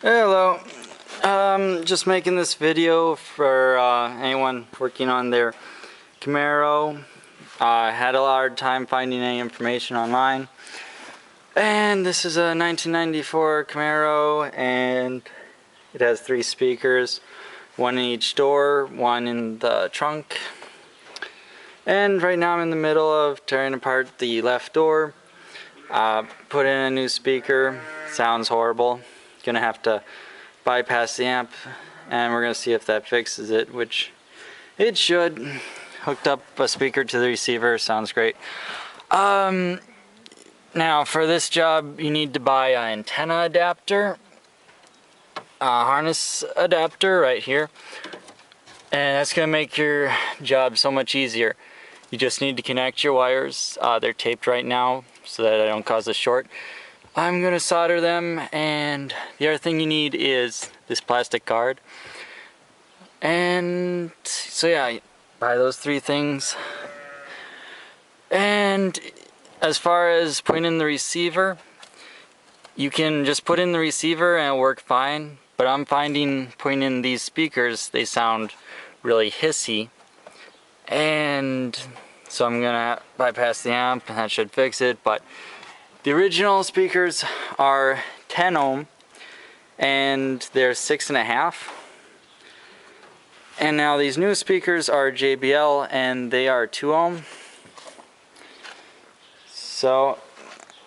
Hello. Just making this video for anyone working on their Camaro. Had a hard time finding any information online. And this is a 1994 Camaro, and it has 3 speakers, one in each door, one in the trunk. And right now I'm in the middle of tearing apart the left door. Put in a new speaker. Sounds horrible. Gonna have to bypass the amp, and we're gonna see if that fixes it, which it should. Hooked up a speaker to the receiver. Sounds great. Now for this job you need to buy an antenna adapter, a harness adapter right here, and that's gonna make your job so much easier. You just need to connect your wires. They're taped right now so that I don't cause a short. I'm gonna solder them, and the other thing you need is this plastic guard. And so yeah, buy those 3 things. And as far as putting in the receiver, you can just put in the receiver and it'll work fine, but I'm finding putting in these speakers, they sound really hissy, and so I'm gonna bypass the amp and that should fix it. But the original speakers are 10 ohm and they're 6.5. And now these new speakers are JBL and they are 2 ohm. So,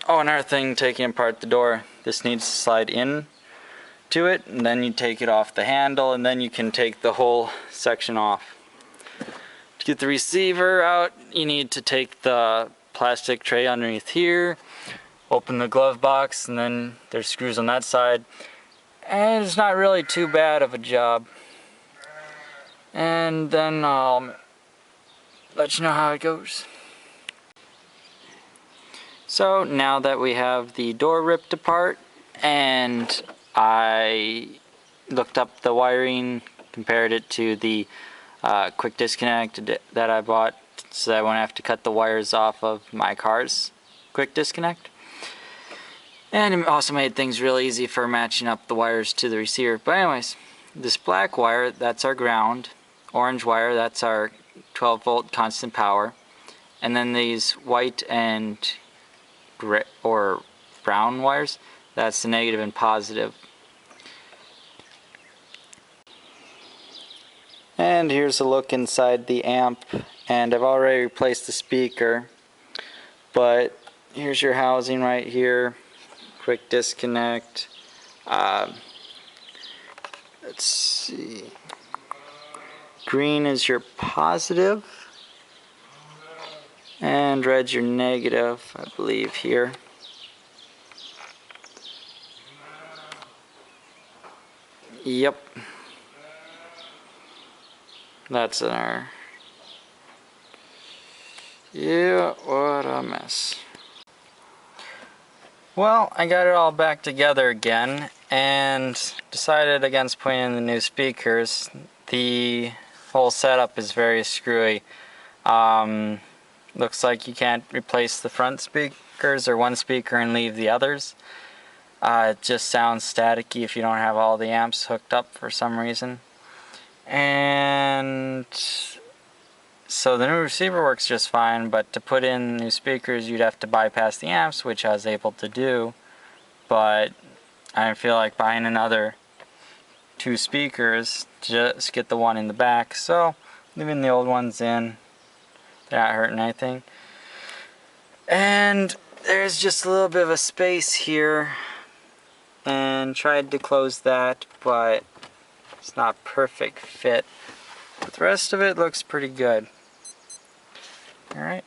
oh, another thing, taking apart the door, this needs to slide in to it, and then you take it off the handle, and then you can take the whole section off. To get the receiver out, you need to take the plastic tray underneath here, open the glove box, and then there's screws on that side. And it's not really too bad of a job. And then I'll let you know how it goes. So now that we have the door ripped apart, and I looked up the wiring, compared it to the quick disconnect that I bought, so that I won't have to cut the wires off of my car's quick disconnect. And it also made things really easy for matching up the wires to the receiver. But anyways, this black wire, that's our ground. Orange wire, that's our 12 volt constant power. And then these white and gray or brown wires, that's the negative and positive. And here's a look inside the amp, and I've already replaced the speaker, but here's your housing right here, quick disconnect. Let's see, green is your positive and red's your negative, I believe, here. Yep, that's our, yeah, what a mess. Well, I got it all back together again and decided against putting in the new speakers. The whole setup is very screwy. Looks like you can't replace the front speakers or one speaker and leave the others. It just sounds staticky if you don't have all the amps hooked up for some reason. And so the new receiver works just fine, but to put in new speakers you'd have to bypass the amps, which I was able to do, but I feel like buying another 2 speakers to just get the one in the back, so leaving the old ones in. They're not hurting anything. And there's just a little bit of a space here, and tried to close that, but it's not a perfect fit. But the rest of it looks pretty good. Alright.